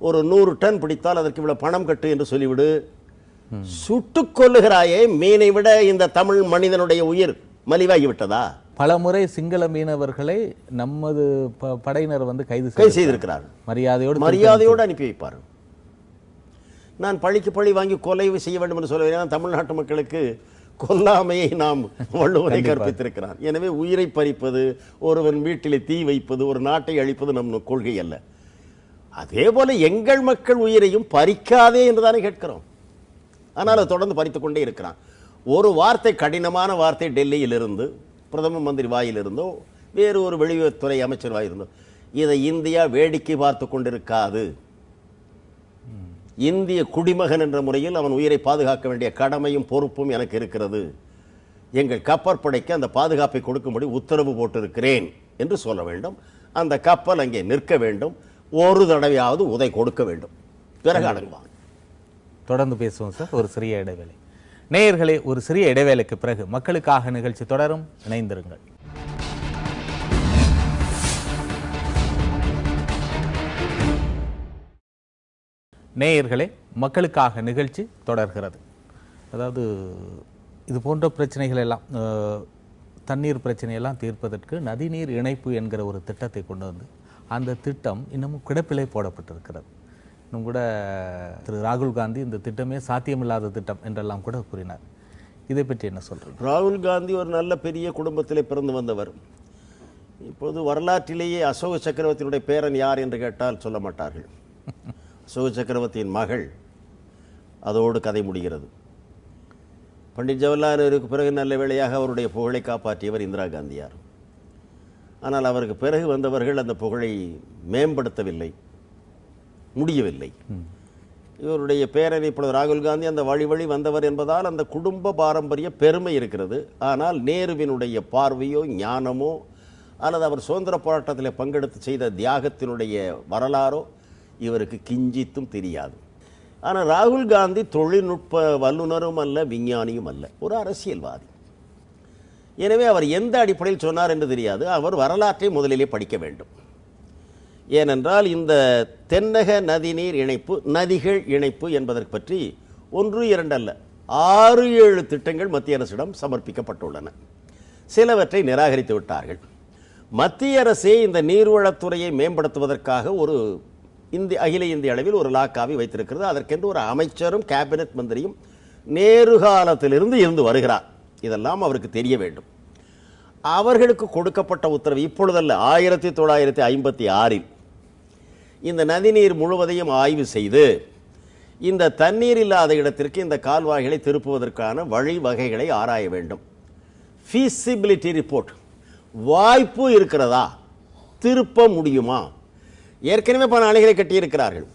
ஒரு 100 டன் பிடித்தால் அதற்கு இவ்வளவு பணம் கட்டு என்று சொல்லிவிடு. சுட்டுக் கொல்லுகிறாயே மீனை விட இந்த தமிழ் மனிதனுடைய உயிர் மலிவாகிவிட்டதா? பல முறை சிங்கள மீனவர்களை நமது படையினர் வந்து கைது செய்திருக்கிறார்கள். மரியாதையோடு அனுப்பி வைப்பார். நான் பழிக்கு பழி வாங்கி கொலை செய்ய வேண்டும் என்று சொல்லுவேன். தமிழ்நாட்டு மக்களுக்கு கொல்லாமையை நாம் வள்ளுவரை கற்பித்திருக்கிறார். எனவே உயிரை பறிப்பது, ஒருவன் வீட்டிலே தீ வைப்பது, ஒரு நாட்டை அழிப்பது நம் கொள்கை அல்ல. அதே போல எங்கள் மக்கள் உயிரையும் பறிக்காதே என்றுதானே கேட்கிறோம். ஆனால் அது தொடர்ந்து பறித்துக் கொண்டே இருக்கிறான். ஒரு வார்த்தை, கடினமான வார்த்தை டெல்லியிலிருந்து, பிரதம மந்திரி வாயிலிருந்தோ, வேறு ஒரு வெளியுறவுத்துறை அமைச்சர் வாயிருந்தோ, இதை இந்தியா வேடிக்கை பார்த்து கொண்டிருக்காது. இந்திய குடிமகன் என்ற முறையில் அவன் உயிரை பாதுகாக்க வேண்டிய கடமையும் பொறுப்பும் எனக்கு இருக்கிறது. எங்கள் கப்பற்படைக்கு அந்த பாதுகாப்பை கொடுக்கும்படி உத்தரவு போட்டிருக்கிறேன் என்று சொல்ல வேண்டும். அந்த கப்பல் அங்கே நிற்க வேண்டும். ஒரு தடவையாவது உதை கொடுக்க வேண்டும். பிறகு அடங்குவாங்க. தொடர்ந்து பேசுவோம் சார். ஒரு சிறிய இடைவேளை. நேயர்களே, ஒரு சிறிய இடைவேளைக்கு பிறகு மக்களுக்காக நிகழ்ச்சி தொடரும். இணைந்திருங்கள். நேயர்களே, மக்களுக்காக நிகழ்ச்சி தொடர்கிறது. அதாவது இது போன்ற பிரச்சனைகள் எல்லாம், தண்ணீர் பிரச்சனையெல்லாம் தீர்ப்பதற்கு நதிநீர் இணைப்பு என்கிற ஒரு திட்டத்தை கொண்டு வந்து அந்த திட்டம் இன்னமும் கிடப்பிலே போடப்பட்டிருக்கிறது. இன்னும் கூட திரு ராகுல் காந்தி இந்த திட்டமே சாத்தியமில்லாத திட்டம் என்றெல்லாம் கூட கூறினார். இதை பற்றி என்ன சொல்றீங்க? ராகுல் காந்தி ஒரு நல்ல பெரிய குடும்பத்திலே பிறந்து வந்தவர். இப்போது வரலாற்றிலேயே அசோக சக்கரவர்த்தியினுடைய பேரன் யார் என்று கேட்டால் சொல்ல மாட்டார்கள். அசோக சக்கரவர்த்தியின் மகள், அதோடு கதை முடிகிறது. பண்டிட் ஜவஹர்லால் நேருக்கு பிறகு நல்ல வேளையாக அவருடைய புகழை காப்பாற்றியவர் இந்திரா காந்தியார். ஆனால் அவருக்கு பிறகு வந்தவர்கள் அந்த புகழை மேம்படுத்தவில்லை, முடியவில்லை. இவருடைய பேரன் இப்பொழுது ராகுல் காந்தி அந்த வழி வந்தவர் என்பதால் அந்த குடும்ப பாரம்பரிய பெருமை இருக்கிறது. ஆனால் நேருவினுடைய பார்வையோ ஞானமோ அல்லது அவர் சுதந்திர போராட்டத்தில் பங்கெடுத்து செய்த தியாகத்தினுடைய வரலாறோ இவருக்கு கிஞ்சித்தும் தெரியாது. ஆனால் ராகுல் காந்தி தொழில்நுட்ப வல்லுநரும் அல்ல, விஞ்ஞானியும் அல்ல, ஒரு அரசியல்வாதி. எனவே அவர் எந்த அடிப்படையில் சொன்னார் என்று தெரியாது. அவர் வரலாற்றை முதலிலே படிக்க வேண்டும். ஏனென்றால் இந்த தென்னக நதிநீர் இணைப்பு, நதிகள் இணைப்பு என்பதற்கு பற்றி 1, 2 அல்ல, 6, 7 திட்டங்கள் மத்திய அரசிடம் சமர்ப்பிக்கப்பட்டுள்ளன. சிலவற்றை நிராகரித்து விட்டார்கள். மத்திய அரசே இந்த நீர்வளத்துறையை மேம்படுத்துவதற்காக ஒரு அகில இந்திய அளவில் ஒரு லாக்காவை வைத்திருக்கிறது. அதற்கென்று ஒரு அமைச்சரும் கேபினெட் மந்திரியும் நேரு காலத்திலிருந்து இருந்து வருகிறார். இதெல்லாம் அவருக்கு தெரிய வேண்டும். அவர்களுக்கு கொடுக்கப்பட்ட உத்தரவு இப்பொழுதல்ல, 1956 இந்த நதிநீர் முழுவதையும் ஆய்வு செய்து இந்த தண்ணீர் இல்லாத இடத்திற்கு இந்த கால்வாய்களை திருப்புவதற்கான வழிவகைகளை ஆராய வேண்டும். ஃபீசிபிலிட்டி ரிப்போர்ட், வாய்ப்பு இருக்கிறதா, திருப்ப முடியுமா? ஏற்கனவே பல அணைகளை கட்டியிருக்கிறார்கள்.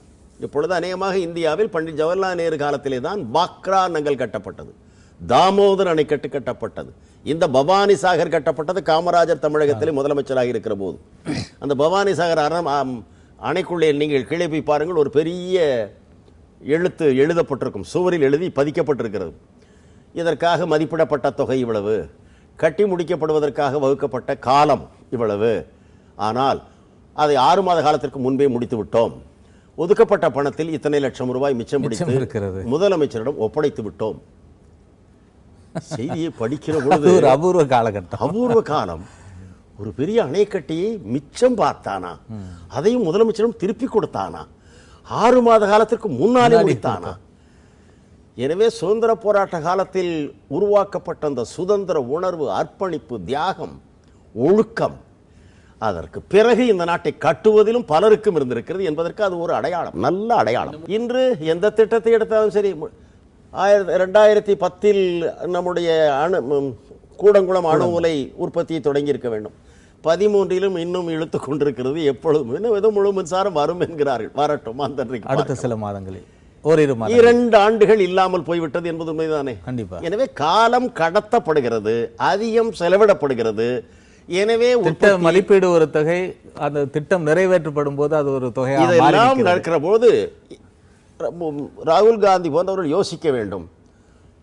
இப்பொழுது அநேகமாக இந்தியாவில் பண்டிட் ஜவஹர்லால் நேரு காலத்திலே தான் பாக்ரா நங்கல் கட்டப்பட்டது, தாமோதர் அணைக்கட்டு கட்டப்பட்டது, இந்த பவானி சாகர் கட்டப்பட்டது காமராஜர் தமிழகத்திலே முதலமைச்சராக இருக்கிற போது. அந்த பவானி சாகர் அணைக்குள்ளே நீங்கள் கீழே போய் பாருங்கள், ஒரு பெரிய எழுத்து எழுதப்பட்டிருக்கும், சுவரில் எழுதி பதிக்கப்பட்டிருக்கிறது. இதற்காக மதிப்பிடப்பட்ட தொகை இவ்வளவு, கட்டி முடிக்கப்படுவதற்காக வகுக்கப்பட்ட காலம் இவ்வளவு, ஆனால் அதை 6 மாத காலத்திற்கு முன்பே முடித்து விட்டோம், ஒதுக்கப்பட்ட பணத்தில் இத்தனை லட்சம் ரூபாய் மிச்சம் பிடித்து முதலமைச்சரிடம் ஒப்படைத்து விட்டோம். செய்தியை படிக்கிற பொழுது ஒரு அபூர்வ காலகட்டம், அபூர்வ காலம். ஒரு பெரிய அணைக்கட்டியை மிச்சம் பார்த்தானா? அதையும் முதலமைச்சரும் திருப்பி கொடுத்தானா? 6 மாத காலத்திற்கு முன்னாலே முடித்தானா? எனவே சுதந்திர போராட்ட காலத்தில் உருவாக்கப்பட்ட அந்த சுதந்திர உணர்வு, அர்ப்பணிப்பு, தியாகம், ஒழுக்கம் அதற்கு பிறகு இந்த நாட்டை கட்டுவதிலும் பலருக்கும் இருந்திருக்கிறது என்பதற்கு அது ஒரு அடையாளம், நல்ல அடையாளம். இன்று எந்த திட்டத்தை எடுத்தாலும் சரி, 2010 நம்முடைய கூடங்குளம் அணு உலை உற்பத்தியை தொடங்கி இருக்க வேண்டும். 13 இன்னும் இழுத்து கொண்டிருக்கிறது. எப்பொழுதும் இன்னும் ஏதோ முழு மின்சாரம் வரும் என்கிறார்கள். வரட்டும், அடுத்த சில மாதங்களில் 2 ஆண்டுகள் இல்லாமல் போய்விட்டது என்பது உண்மைதானே? கண்டிப்பா. எனவே காலம் கடத்தப்படுகிறது, அதிகம் செலவிடப்படுகிறது. எனவே திட்ட மதிப்பீடு ஒரு தொகை, அந்த திட்டம் நிறைவேற்றப்படும் போது அது ஒரு தொகை. இதெல்லாம் நடக்கிற போது ராகுல் காந்தி போன்றவர்கள் யோசிக்க வேண்டும்.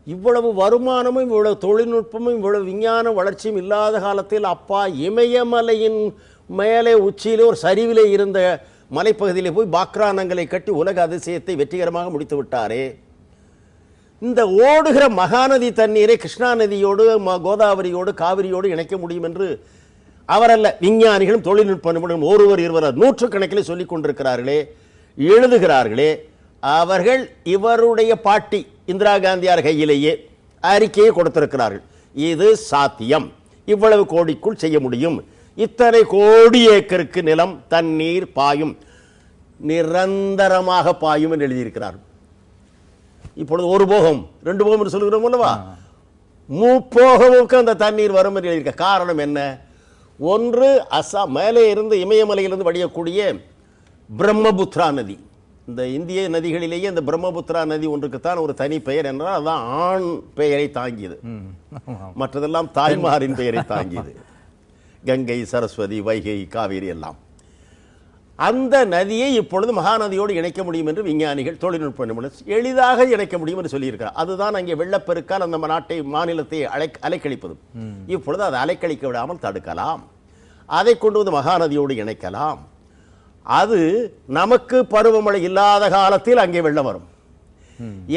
இவ்வளவு வருமானமும் இவ்வளவு தொழில்நுட்பமும் இவ்வளவு விஞ்ஞான வளர்ச்சியும் இல்லாத காலத்தில் அப்பா இமயமலையின் மேலே உச்சியிலே ஒரு சரிவிலே இருந்த மலைப்பகுதியிலே போய் பாக்ரானங்களை கட்டி உலக அதிசயத்தை வெற்றிகரமாக முடித்து விட்டாரே. இந்த ஓடுகிற மகாநதி தண்ணீரை கிருஷ்ணா நதியோடு, கோதாவரியோடு, காவிரியோடு இணைக்க முடியும் என்று அவரல்ல, விஞ்ஞானிகளும் தொழில்நுட்ப நிபுணரும் ஒருவர் இருவர் நூற்றுக்கணக்கில் சொல்லிக் கொண்டிருக்கிறார்களே, எழுதுகிறார்களே. அவர்கள் இவருடைய பாட்டி இந்திரா காந்தியார் கையிலேயே அறிக்கையை கொடுத்திருக்கிறார்கள். இது சாத்தியம், இவ்வளவு கோடிக்குள் செய்ய முடியும், இத்தனை கோடி ஏக்கருக்கு நிலம் தண்ணீர் பாயும், நிரந்தரமாக பாயும் என்று எழுதியிருக்கிறார்கள். இப்பொழுது 1 போகம் 2 போகம் என்று சொல்கிறோம் அல்லவா, 3 அந்த தண்ணீர் வரும் என்று எழுதியிருக்க. காரணம் என்ன? ஒன்று, அசாம் மேலே இருந்து இமயமலையிலிருந்து வடியக்கூடிய பிரம்மபுத்திரா நதி. இந்த இந்திய நதிகளிலேயே இந்த பிரம்மபுத்திரா நதி ஒன்றுக்குத்தான் ஒரு தனி பெயர் என்றால் அதுதான் ஆண் பெயரை தாங்கியது, மற்றதெல்லாம் தாய்மாரின் பெயரை தாங்கியது. கங்கை, சரஸ்வதி, வைகை, காவிரி எல்லாம். அந்த நதியை இப்பொழுது மகாநதியோடு இணைக்க முடியும் என்று விஞ்ஞானிகள், தொழில்நுட்ப நிபுணர் எளிதாக இணைக்க முடியும் என்று சொல்லியிருக்கிறார். அதுதான் அங்கே வெள்ளப்பெருக்கால் அந்த நாட்டை, மாநிலத்தை அலைக்கழிப்பது. இப்பொழுது அதை அலைக்கழிக்க விடாமல் தடுக்கலாம், அதை கொண்டு வந்து மகாநதியோடு இணைக்கலாம். அது நமக்கு பருவமழை இல்லாத காலத்தில் அங்கே வெள்ளம் வரும்.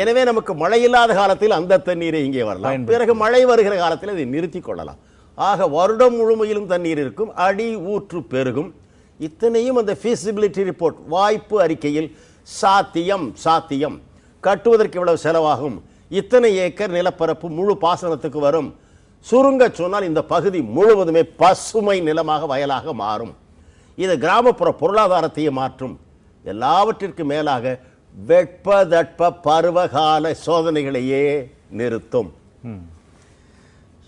எனவே நமக்கு மழை இல்லாத காலத்தில் அந்த தண்ணீரை இங்கே வரலாம், பிறகு மழை வருகிற காலத்தில் அதை நிறுத்திக் கொள்ளலாம். ஆக வருடம் முழுமையிலும் தண்ணீர் இருக்கும், அடி ஊற்று பெருகும். இத்தனையும் அந்த feasibility ரிப்போர்ட், வாய்ப்பு அறிக்கையில் சாத்தியம். சாத்தியம் கட்டுவதற்கு இவ்வளவு செலவாகும், இத்தனை ஏக்கர் நிலப்பரப்பு முழு பாசனத்துக்கு வரும். சுருங்க சொன்னால் இந்த பகுதி முழுவதுமே பசுமை நிலமாக, வயலாக மாறும். இது கிராமப்புற பொருளாதாரத்தையே மாற்றும். எல்லாவற்றிற்கு மேலாக வெட்பதட்ப பருவகால சோதனைகளையே நிறுத்தும்.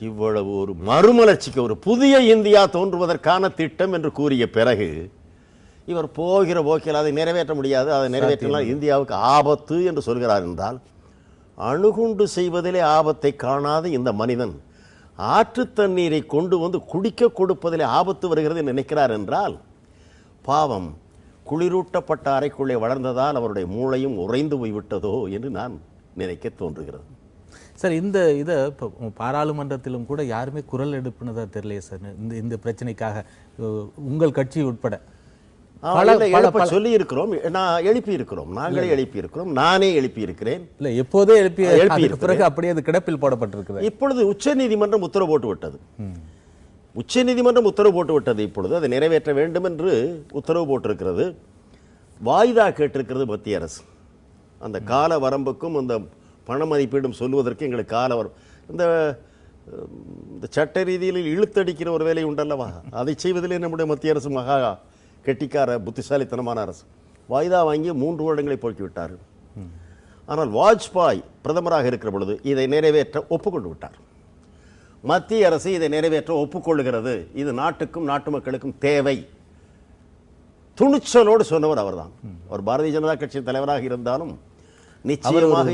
இவ்வளவு ஒரு மறுமலர்ச்சிக்கு, ஒரு புதிய இந்தியா தோன்றுவதற்கான திட்டம் என்று கூறிய பிறகு இவர் போகிற போக்கில் அதை நிறைவேற்ற முடியாது, அதை நிறைவேற்றினால் இந்தியாவுக்கு ஆபத்து என்று சொல்கிறார் என்றால், அணுகுண்டு செய்வதிலே ஆபத்தை காணாத இந்த மனிதன் ஆற்று தண்ணீரை கொண்டு வந்து குடிக்க கொடுப்பதிலே ஆபத்து வருகிறது என்று நினைக்கிறார் என்றால், பாவம், குளிரூட்டப்பட்ட அறைக்குள்ளே வளர்ந்ததால் அவருடைய மூளையும் உறைந்து போய்விட்டதோ என்று நான் நினைக்க தோன்றுகிறது. சார், இதை இப்போ பாராளுமன்றத்திலும் கூட யாருமே குரல் எழுப்பினதா தெரியலையே சார், இந்த பிரச்சனைக்காக உங்கள் கட்சி உட்பட சொல்லி இருக்கிறோம், நான் எழுப்பி இருக்கிறோம், நாங்களே எழுப்பி இருக்கிறோம், நானே எழுப்பி இருக்கிறேன். இல்ல, எப்போதே எழுப்பி பிறகு அப்படியே அது கிடப்பில் போடப்பட்டிருக்கிறது. இப்பொழுது உச்ச நீதிமன்றம் உத்தரவு போட்டு விட்டது. உச்ச நீதிமன்றம் உத்தரவு போட்டு விட்டது. இப்பொழுது அதை நிறைவேற்ற வேண்டும் என்று உத்தரவு போட்டிருக்கிறது. வாய்தா கேட்டிருக்கிறது மத்திய அரசு. அந்த கால வரம்புக்கும் அந்த பண மதிப்பீடும் சொல்லுவதற்கு எங்களுக்கு கால வரம், இந்த சட்ட ரீதியில் இழுத்தடிக்கிற ஒரு வேலை உண்டல்லவா, அதை செய்வதிலே நம்முடைய மத்திய அரசு மகா கெட்டிக்கார புத்திசாலித்தனமான அரசு. வாய்தா வாங்கி 3 வருடங்களை போக்கிவிட்டார். ஆனால் வாஜ்பாய் பிரதமராக இருக்கிற பொழுது இதை நிறைவேற்ற ஒப்புக்கொண்டு விட்டார். மத்திய அரசு இதை நிறைவேற்ற ஒப்புக்கொள்ளுகிறது, இது நாட்டுக்கும் நாட்டு மக்களுக்கும் தேவை. துணிச்சலோடு சொன்னவர் அவர்தான். அவர் பாரதிய ஜனதா கட்சியின் தலைவராக இருந்தாலும் நிச்சயமாக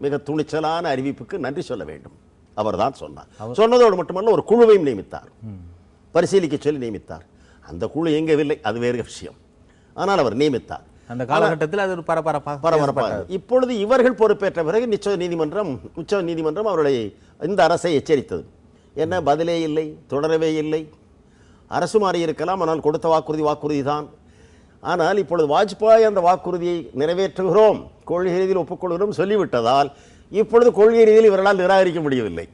மிக துணிச்சலான அறிவிப்புக்கு நன்றி சொல்ல வேண்டும். அவர்தான் சொன்னார். சொன்னதோடு மட்டுமல்ல, ஒரு குழுவையும் நியமித்தார், பரிசீலிக்க சொல்லி நியமித்தார். அந்த குழு இயங்கவில்லை, அது வேறு விஷயம். ஆனால் அவர் நியமித்தார். அந்த காலகட்டத்தில் அது ஒரு பரபரப்பாக. இப்பொழுது இவர்கள் பொறுப்பேற்ற பிறகு உச்ச நீதிமன்றம் அவர்களை, இந்த அரசை எச்சரித்தது. என்ன, பதிலே இல்லை, தொடரவே இல்லை. அரசு மாறி இருக்கலாம், ஆனால் கொடுத்த வாக்குறுதி தான். ஆனால் இப்பொழுது வாஜ்பாய் அந்த வாக்குறுதியை நிறைவேற்றுகிறோம், கொள்கை ரீதியில் ஒப்புக்கொள்கிறோம் சொல்லிவிட்டதால் இப்பொழுது கொள்கை ரீதியில் இவர்களால் நிராகரிக்க முடியவில்லை.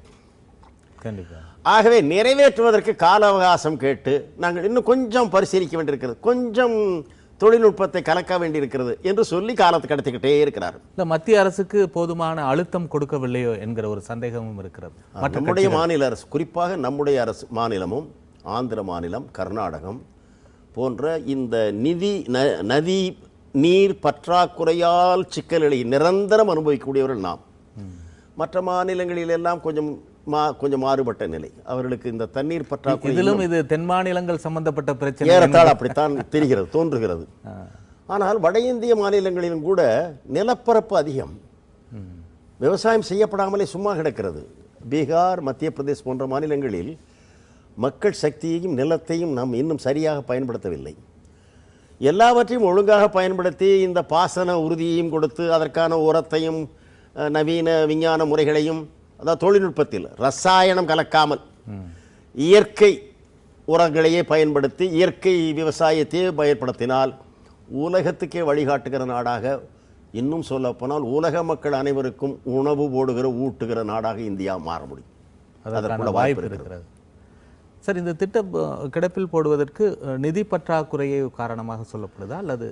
ஆகவே நிறைவேற்றுவதற்கு கால அவகாசம் கேட்டு நாங்கள் இன்னும் கொஞ்சம் பரிசீலிக்க வேண்டியிருக்கிறது, கொஞ்சம் தொழில்நுட்பத்தை கலக்க வேண்டியிருக்கிறது என்று சொல்லி காலத்தை கடத்திக்கிட்டே இருக்கிறார். இந்த மத்திய அரசுக்கு போதுமான அழுத்தம் கொடுக்கவில்லையோ என்கிற ஒரு சந்தேகமும் இருக்கிறது. நம்முடைய மாநில அரசு, குறிப்பாக நம்முடைய அரசு மாநிலமும் ஆந்திர மாநிலம், கர்நாடகம் போன்ற இந்த நதி நீர் பற்றாக்குறையால் சிக்கல்களை நிரந்தரம் அனுபவிக்கக்கூடியவர்கள் நாம். மற்ற மாநிலங்களில் எல்லாம் கொஞ்சம் மாறுபட்ட நிலை. அவர்களுக்கு இந்த தண்ணீர் பற்றாக்குறை, இதிலும் இது தென் மாநிலங்கள் சம்பந்தப்பட்ட பிரச்சனை ஏறத்தாழ அப்படித்தான் தெரிகிறது, தோன்றுகிறது. ஆனால் வட இந்திய மாநிலங்களிலும் கூட நிலப்பரப்பு அதிகம், விவசாயம் செய்யப்படாமலே சும்மா கிடக்கிறது. பீகார், மத்திய பிரதேஷ் போன்ற மாநிலங்களில் மக்கள் சக்தியையும் நிலத்தையும் நாம் இன்னும் சரியாக பயன்படுத்தவில்லை. எல்லாவற்றையும் ஒழுங்காக பயன்படுத்தி இந்த பாசன உறுதியையும் கொடுத்து அதற்கான உரத்தையும் நவீன விஞ்ஞான முறைகளையும், அதாவது தொழில்நுட்பத்தில் ரசாயனம் கலக்காமல் இயற்கை உரங்களையே பயன்படுத்தி இயற்கை விவசாயத்தையே பயன்படுத்தினால் உலகத்துக்கே வழிகாட்டுகிற நாடாக, இன்னும் சொல்லப்போனால் உலக மக்கள் அனைவருக்கும் உணவு போடுகிற ஊட்டுகிற நாடாக இந்தியா மாற முடியும். அதற்குள்ள வாய்ப்பு இருக்கிறது. சார், இந்த திட்டம் கிடப்பில் போடுவதற்கு நிதி பற்றாக்குறையை காரணமாக சொல்லப்படுதா அல்லது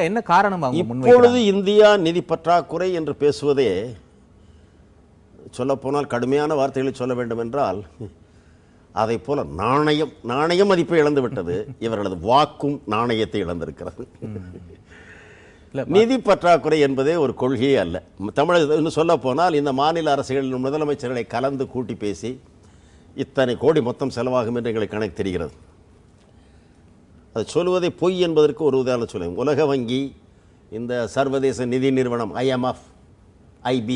என்ன காரணமாக? இப்பொழுது இந்தியா நிதி பற்றாக்குறை என்று பேசுவதே, சொல்லப்போனால் கடுமையான வார்த்தைகளை சொல்ல வேண்டும் என்றால், அதை போல நாணயம் மதிப்பை இழந்து விட்டது. இவர்களது வாக்கும் நாணயத்தை இழந்திருக்கிறது. நிதி பற்றாக்குறை என்பதே ஒரு கொள்கையே அல்ல. தமிழக சொல்ல போனால் இந்த மாநில அரசுகளின் முதலமைச்சர்களை கலந்து கூட்டி பேசி இத்தனை கோடி மொத்தம் செலவாகும் என்று எங்களுக்கு கணக்கு தெரிகிறது. அது சொல்வதை பொய் என்பதற்கு ஒரு உதாரணம் சொல்லுங்கள். உலக வங்கி, இந்த சர்வதேச நிதி நிறுவனம் IMF, IB,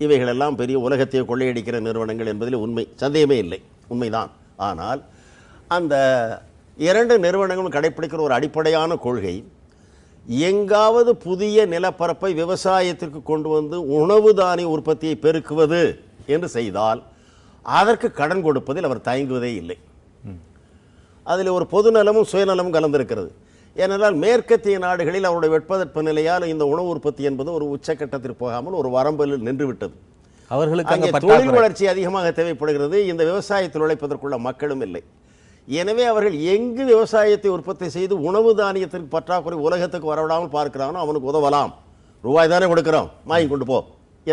இவைகளெல்லாம் பெரிய உலகத்தையே கொள்ளையடிக்கிற நிறுவனங்கள் என்பதில் சந்தேகமே இல்லை, உண்மைதான். ஆனால் அந்த இரண்டு நிறுவனங்களும் கடைப்பிடிக்கிற ஒரு அடிப்படையான கொள்கை, எங்காவது புதிய நிலப்பரப்பை விவசாயத்திற்கு கொண்டு வந்து உணவு தானிய உற்பத்தியை பெருக்குவது என்று செய்தால் அதற்கு கடன் கொடுப்பதில் அவர் தயங்குவதே இல்லை. அதில் ஒரு பொதுநலமும் சுயநலமும் கலந்திருக்கிறது. ஏனென்றால் மேற்கத்திய நாடுகளில் அவருடைய வெப்பதட்ப நிலையால் இந்த உணவு உற்பத்தி என்பது ஒரு உச்சக்கட்டத்திற்கு போகாமல் ஒரு வரம்பில் நின்றுவிட்டது. அவர்களுக்கு தொழில் வளர்ச்சி அதிகமாக தேவைப்படுகிறது. இந்த விவசாயத்தில் உழைப்பதற்குள்ள மக்களும் இல்லை. எனவே அவர்கள் எங்கு விவசாயத்தை உற்பத்தி செய்து உணவு தானியத்திற்கு பற்றாக்குறை உலகத்துக்கு வரவிடாமல் பார்க்கிறானோ அவனுக்கு உதவலாம், ரூபாய் தானே கொடுக்கிறோம், வாங்கி கொண்டு போ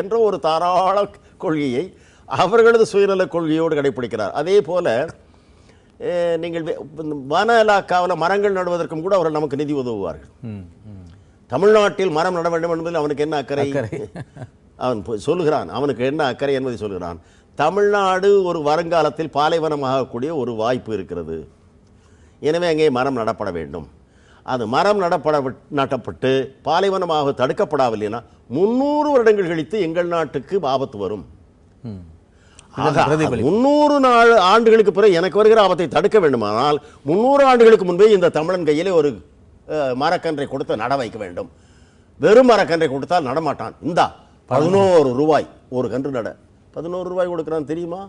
என்ற ஒரு தாராள கொள்கையை அவர்களது சுயநல கொள்கையோடு கடைப்பிடிக்கிறார். அதே போல நீங்கள் வன இலாக்காவில் மரங்கள் நடுவதற்கும் கூட அவர்கள் நமக்கு நிதி உதவுவார்கள். தமிழ்நாட்டில் மரம் நட வேண்டும் என்பதில் அவனுக்கு என்ன அக்கறை? அவன் சொல்லுகிறான், அவனுக்கு என்ன அக்கறை என்பதை சொல்கிறான். தமிழ்நாடு ஒரு வருங்காலத்தில் பாலைவனமாகக்கூடிய ஒரு வாய்ப்பு இருக்கிறது, எனவே அங்கே மரம் நடப்பட வேண்டும். அது மரம் நட்டப்பட்டு பாலைவனமாக தடுக்கப்படவில்லைன்னா 300 வருடங்கள் கழித்து எங்கள் நாட்டுக்கு ஆபத்து வரும். 300 ஆண்டுகளுக்கு பிறகு எனக்கு வருகிற ஆபத்தை தடுக்க வேண்டுமானால் 300 ஆண்டுகளுக்கு முன்பே இந்த தமிழன் கையிலே ஒரு மரக்கன்றை கொடுத்து நட வைக்க வேண்டும். வெறும் மரக்கன்றை கொடுத்தால் நடமாட்டான். இந்தா 11 ரூபாய் ஒரு கன்று நட, 11 ரூபாய் கொடுக்கிறான் தெரியுமா?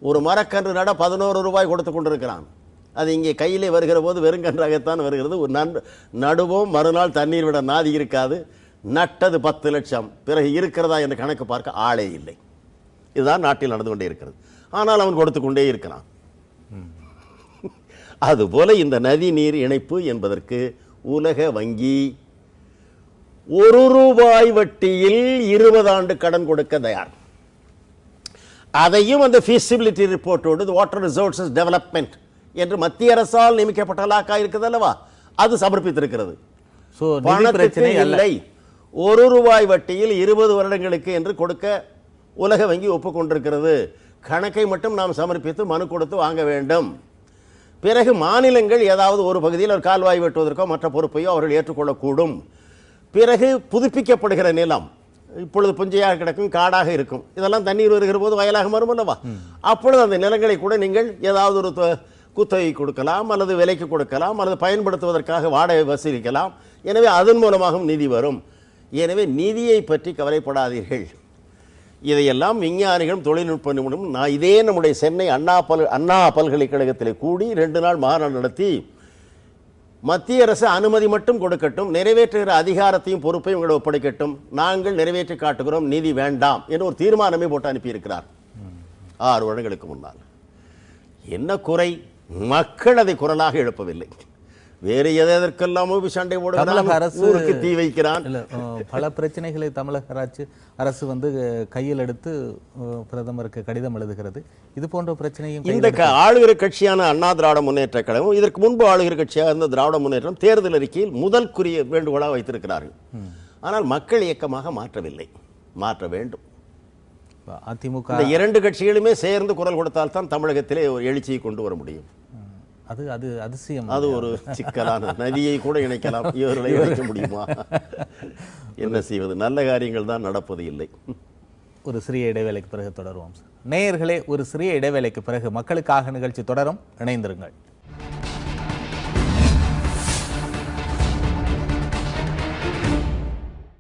ஒரு மரக்கன்று நட 11 ரூபாய் கொடுத்து கொண்டிருக்கிறான். அது இங்கே கையிலே வருகிற போது வெறுங்கன்றாகத்தான் வருகிறது. ஒரு நடுவோம், மறுநாள் தண்ணீர் விட நாதி இருக்காது, நட்டது 10 லட்சம், பிறகு இருக்கிறதா என்று கணக்கு பார்க்க ஆளே இல்லை. இதுதான் நாட்டில் நடந்து கொண்டே இருக்கிறது. ஆனால் அவன் கொடுத்து கொண்டே இருக்கிறான். அதுபோல இந்த நதி நீர் இணைப்பு என்பதற்கு உலக வங்கி 1 ரூபாய் வட்டியில் 20 ஆண்டு கடன் கொடுக்க தயார். அதையும் அந்த feasibility ரிப்போர்ட்டோடு வாட்டர் ரிசோர்சஸ் டெவலப்மெண்ட் என்று மத்திய அரசால் நியமிக்கப்பட்ட இலாக்கா இருக்குது அல்லவா, அது சமர்ப்பித்திருக்கிறது. பணத்திற்கு இல்லை, 1 ரூபாய் வட்டியில் 20 வருடங்களுக்கு என்று கொடுக்க உலக வங்கி ஒப்புக்கொண்டிருக்கிறது. கணக்கை மட்டும் நாம் சமர்ப்பித்து மனு கொடுத்து வாங்க வேண்டும். பிறகு மாநிலங்கள் ஏதாவது ஒரு பகுதியில் ஒரு கால்வாய் வெட்டுவதற்கோ மற்ற பொறுப்பையோ அவர்கள் ஏற்றுக்கொள்ளக்கூடும். பிறகு புதுப்பிக்கப்படுகிற நிலம் இப்பொழுது புஞ்சையாக கிடக்கும், காடாக இருக்கும், இதெல்லாம் தண்ணீர் வருகிற போது வயலாக மாறும் அல்லவா. அப்பொழுது அந்த நிலங்களை கூட நீங்கள் ஏதாவது ஒரு குத்தகை கொடுக்கலாம், அல்லது விலைக்கு கொடுக்கலாம், அல்லது பயன்படுத்துவதற்காக வாடகை வசூலிக்கலாம். எனவே அதன் மூலமாகவும் நிதி வரும். எனவே நிதியை பற்றி கவலைப்படாதீர்கள். இதையெல்லாம் விஞ்ஞானிகளும் தொழில்நுட்ப நிபுணரும் இதே நம்முடைய சென்னை அண்ணா பல்கலைக்கழகத்தில் கூடி 2 நாள் மாநாடு நடத்தி மத்திய அரசு அனுமதி மட்டும் கொடுக்கட்டும், நிறைவேற்றுகிற அதிகாரத்தையும் பொறுப்பையும் உங்களை ஒப்படைக்கட்டும், நாங்கள் நிறைவேற்றி காட்டுகிறோம், நிதி வேண்டாம் என்று ஒரு தீர்மானமே போட்டு அனுப்பியிருக்கிறார். 6 வருடங்களுக்கு முன்னால். என்ன குறை? மக்கள் அதை குரலாக எழுப்பவில்லை. வேறு எதற்கெல்லாமோ சண்டை தமிழக அரசு போடுவதற்கு தீ வைக்கிறான். பல பிரச்சனைகளை தமிழக அரசு வந்து கையில் எடுத்து பிரதமருக்கு கடிதம் எழுதுகிறது. இது போன்ற பிரச்சனையும் இந்த ஆளுகிற கட்சியான அண்ணா திராவிட முன்னேற்ற கழகம், இதற்கு முன்பு ஆளுகிற கட்சியாக இருந்த திராவிட முன்னேற்றம் தேர்தல் அறிக்கையில் முதல் குறிய வேண்டுகோளாக வைத்திருக்கிறார்கள். ஆனால் மக்கள் இயக்கமாக மாற்றவில்லை. மாற்ற வேண்டும். அதிமுக இந்த 2 கட்சிகளுமே சேர்ந்து குரல் கொடுத்தால்தான் தமிழகத்திலே ஒரு எழுச்சியை கொண்டு வர முடியும். அது அதிசயம். அது ஒரு சிக்கலான நதியை கூட இணைக்கலாம், இவர்களை இணைக்க முடியுமா? என்ன செய்வது? நல்ல காரியங்கள் தான் நடப்பது இல்லை. ஒரு சிறிய இடைவேளைக்கு பிறகு தொடருவோம். நேயர்களே, ஒரு சிறிய இடைவேளைக்கு பிறகு மக்களுக்காக நிகழ்ச்சி தொடரும். இணைந்திருங்கள்.